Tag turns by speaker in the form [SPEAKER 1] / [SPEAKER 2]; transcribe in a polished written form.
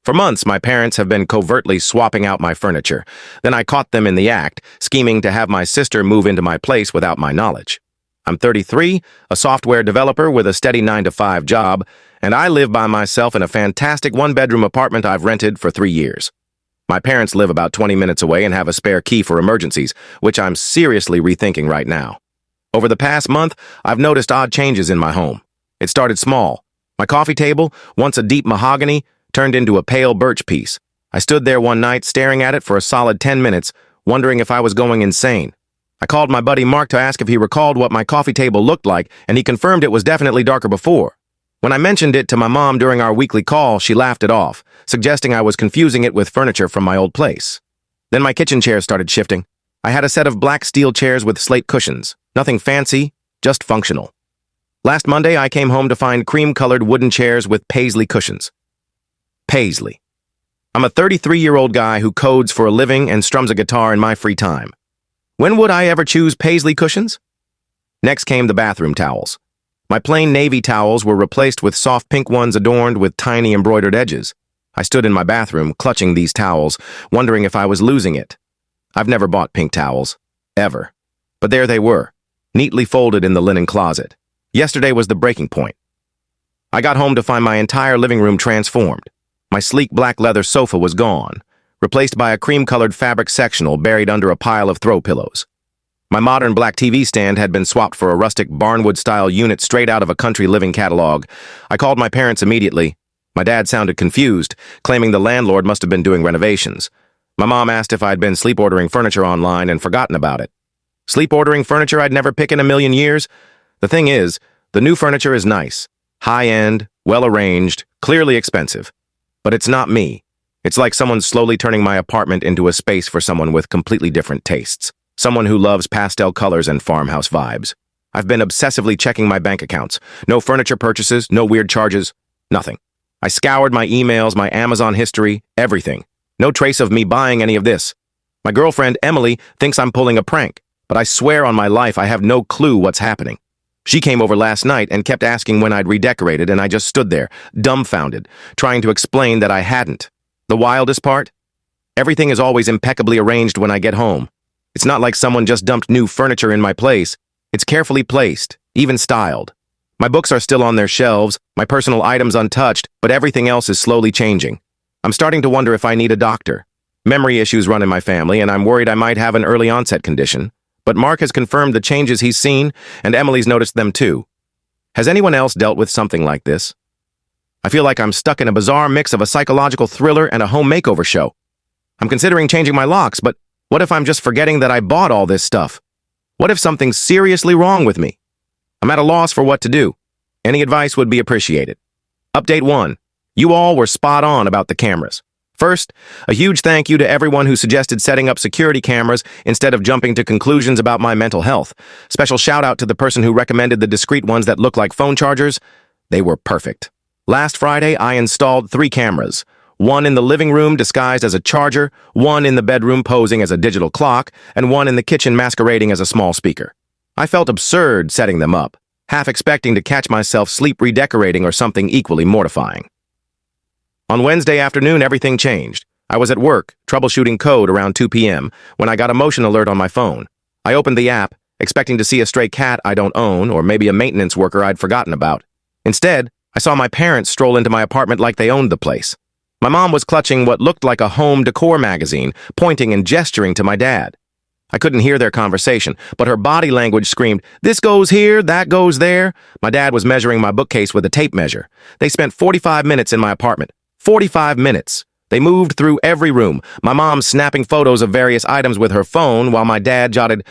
[SPEAKER 1] For months, my parents have been covertly swapping out my furniture. Then I caught them in the act, scheming to have my sister move into my place without my knowledge. I'm 33, a software developer with a steady 9-to-5 job, and I live by myself in a fantastic one-bedroom apartment I've rented for 3 years. My parents live about 20 minutes away and have a spare key for emergencies, which I'm seriously rethinking right now. Over the past month, I've noticed odd changes in my home. It started small. My coffee table, once a deep mahogany, turned into a pale birch piece. I stood there one night staring at it for a solid 10 minutes, wondering if I was going insane. I called my buddy Mark to ask if he recalled what my coffee table looked like, and he confirmed it was definitely darker before. When I mentioned it to my mom during our weekly call, she laughed it off, suggesting I was confusing it with furniture from my old place. Then my kitchen chairs started shifting. I had a set of black steel chairs with slate cushions. Nothing fancy, just functional. Last Monday, I came home to find cream-colored wooden chairs with paisley cushions. Paisley. I'm a 33-year-old guy who codes for a living and strums a guitar in my free time. When would I ever choose paisley cushions? Next came the bathroom towels. My plain navy towels were replaced with soft pink ones adorned with tiny embroidered edges. I stood in my bathroom, clutching these towels, wondering if I was losing it. I've never bought pink towels. Ever. But there they were, neatly folded in the linen closet. Yesterday was the breaking point. I got home to find my entire living room transformed. My sleek black leather sofa was gone, replaced by a cream-colored fabric sectional buried under a pile of throw pillows. My modern black TV stand had been swapped for a rustic barnwood-style unit straight out of a country living catalog. I called my parents immediately. My dad sounded confused, claiming the landlord must have been doing renovations. My mom asked if I'd been sleep ordering furniture online and forgotten about it. Sleep ordering furniture I'd never pick in a million years? The thing is, the new furniture is nice, high-end, well-arranged, clearly expensive. But it's not me. It's like someone slowly turning my apartment into a space for someone with completely different tastes. Someone who loves pastel colors and farmhouse vibes. I've been obsessively checking my bank accounts. No furniture purchases, no weird charges, nothing. I scoured my emails, my Amazon history, everything. No trace of me buying any of this. My girlfriend, Emily, thinks I'm pulling a prank, but I swear on my life I have no clue what's happening. She came over last night and kept asking when I'd redecorated, and I just stood there, dumbfounded, trying to explain that I hadn't. The wildest part? Everything is always impeccably arranged when I get home. It's not like someone just dumped new furniture in my place. It's carefully placed, even styled. My books are still on their shelves, my personal items untouched, but everything else is slowly changing. I'm starting to wonder if I need a doctor. Memory issues run in my family, and I'm worried I might have an early onset condition. But Mark has confirmed the changes he's seen, and Emily's noticed them too. Has anyone else dealt with something like this? I feel like I'm stuck in a bizarre mix of a psychological thriller and a home makeover show. I'm considering changing my locks, but what if I'm just forgetting that I bought all this stuff? What if something's seriously wrong with me? I'm at a loss for what to do. Any advice would be appreciated. Update 1. You all were spot on about the cameras. First, a huge thank you to everyone who suggested setting up security cameras instead of jumping to conclusions about my mental health. Special shout out to the person who recommended the discreet ones that look like phone chargers. They were perfect. Last Friday, I installed 3 cameras. One in the living room disguised as a charger, one in the bedroom posing as a digital clock, and one in the kitchen masquerading as a small speaker. I felt absurd setting them up, half expecting to catch myself sleep redecorating or something equally mortifying. On Wednesday afternoon, everything changed. I was at work, troubleshooting code around 2 p.m., when I got a motion alert on my phone. I opened the app, expecting to see a stray cat I don't own or maybe a maintenance worker I'd forgotten about. Instead, I saw my parents stroll into my apartment like they owned the place. My mom was clutching what looked like a home decor magazine, pointing and gesturing to my dad. I couldn't hear their conversation, but her body language screamed, "This goes here, that goes there." My dad was measuring my bookcase with a tape measure. They spent 45 minutes in my apartment. 45 minutes. They moved through every room, my mom snapping photos of various items with her phone while my dad jotted